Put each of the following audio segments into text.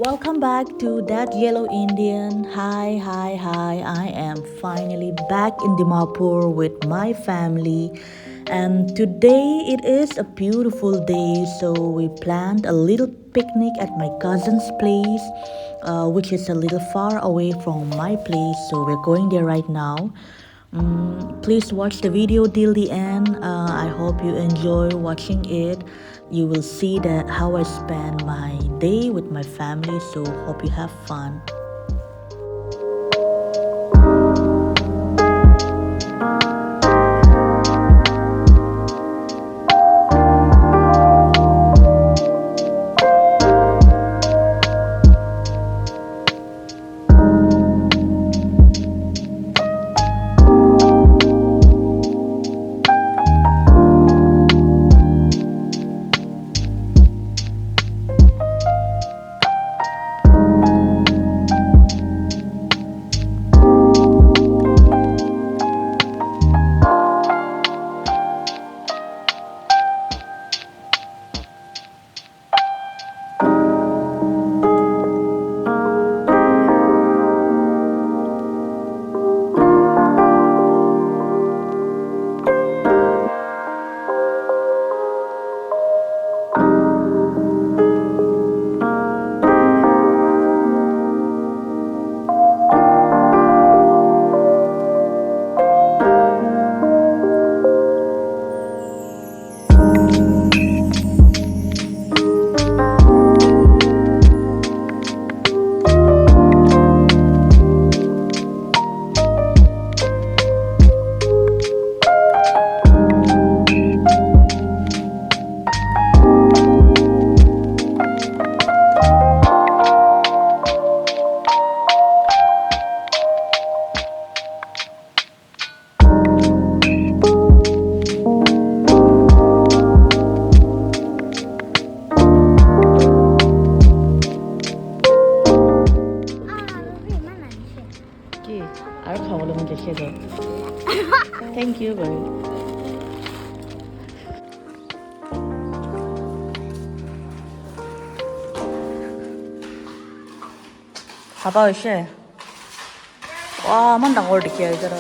Welcome back to That Yellow Indian. Hi. I am finally back in Dimapur with my family. And today it is a beautiful day, so we planned a little picnic at my cousin's place, which is a little far away from my place. So we're going there right now. Please watch the video till the end. I hope you enjoy watching it. You will see that how I spend my day with my family. So hope you have fun. Thank you, babe. 봐봐, 씨. 와, 만당 올리게 얘들아.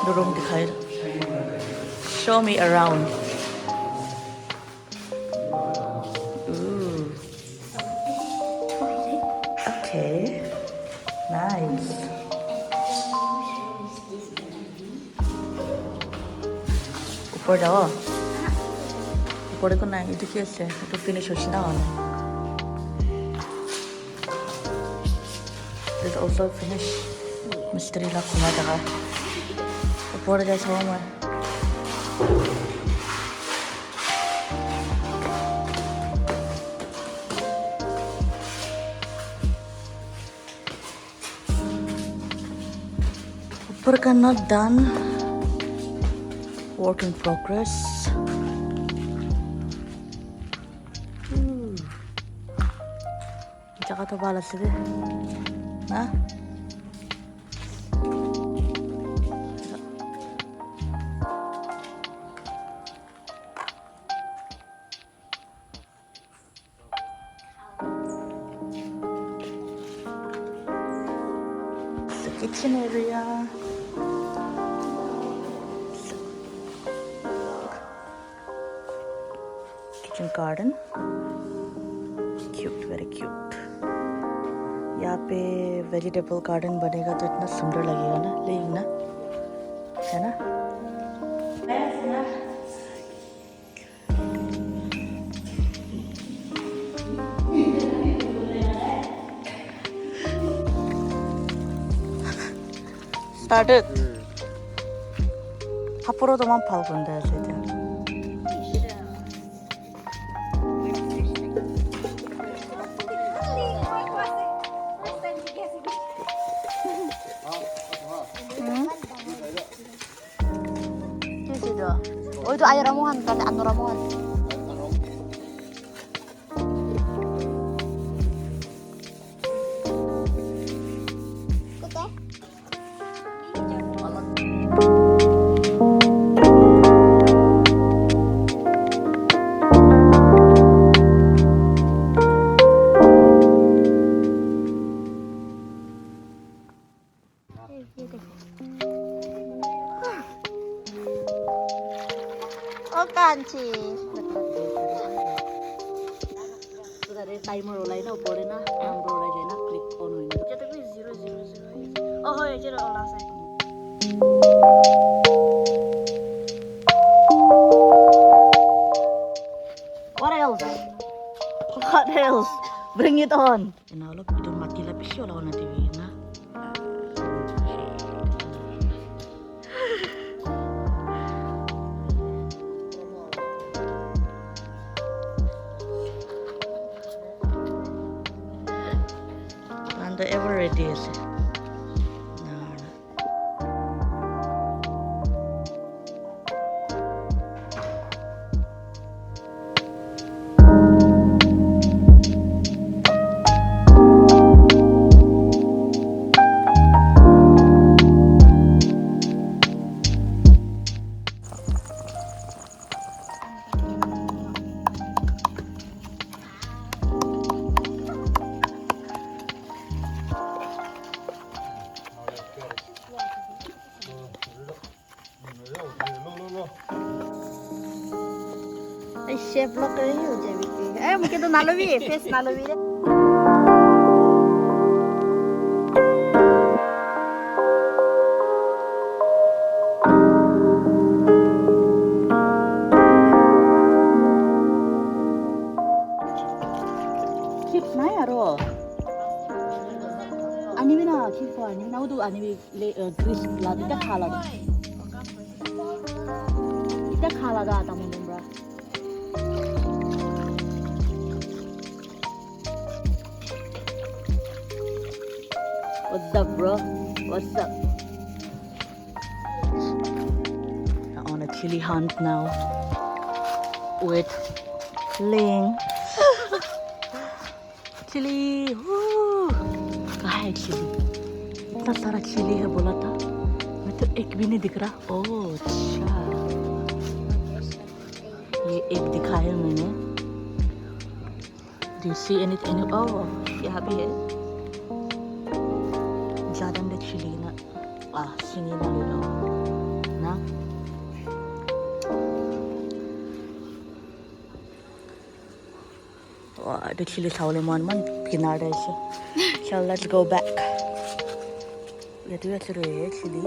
누룽 디카이. Show me around. Ooh. Okay. Nice. ऊपर जाओ ऊपर को ना itu kiasi itu finish hoshina on this also finish mystery la kuma jaga ऊपर जा sama मैं ऊपर का not done. Work in progress. Jaga to balas deh, nah. The kitchen area. Garden cute very cute यहाँ पे vegetable garden बनेगा तो इतना सुंदर लगेगा ना लेकिन ना है ना started 앞으로도만 팔고 있는데 이제 Oh itu air ramuan, kan anu ramuan. Ikut ya. kecil. Sudah ada timer lain apa boleh na? Number aja na klik on ini. Jadi gue 000. Oh ya jadi olah saya. What else? What else? Bring it on. Nah, lo itu mati lah pisau lah nanti na. Anda ever ready sih? Chef look keren ya jadi. Mungkin tuh nalowi, face nalowi deh. Chips na yaro. Anini na chips ko anini na udu anini grease la ita khala. Ita khala ga ta mun bra. What's up, bro? What's up? I'm on a chili hunt now with Ling. Chili, कहाँ है chili? इतना सारा chili है बोला था मैं तो एक भी नहीं दिख रहा ओह अच्छा ये एक दिखा है मैंने Do you see anything? Oh यहाँ भी है ज़्यादा में chili ना सिंगी ना ले लो ना Wah, ada chili saule man kinara ise. So let's go back. Itu ya seru ya chili.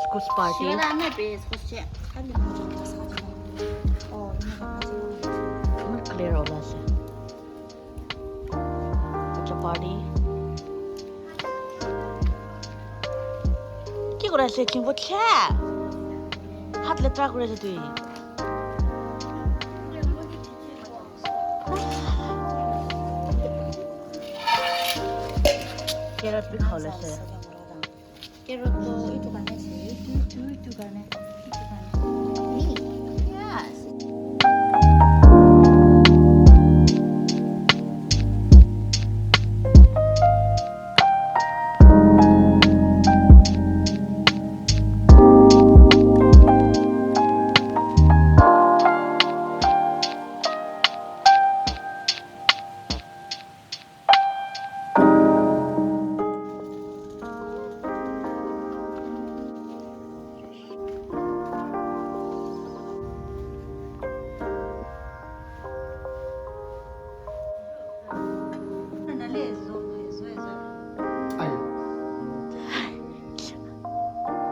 School party. Siapa nak bes khususnya? Oh, ini Clear होला से अच्छा party কি করে আছে কি বলছে হাত লেত্রা করেছে তুই carrot भी खाले से carrot तो itu kan sih. itu kan Nih, yes.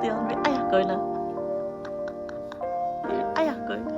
Tiyan may ayak ko na ayak ko na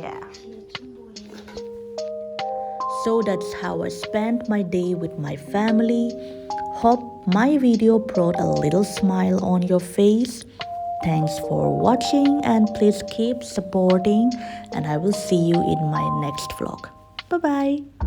Yeah. So that's how I spent my day with my family. Hope my video brought a little smile on your face. Thanks for watching and please keep supporting and I will see you in my next vlog. Bye bye.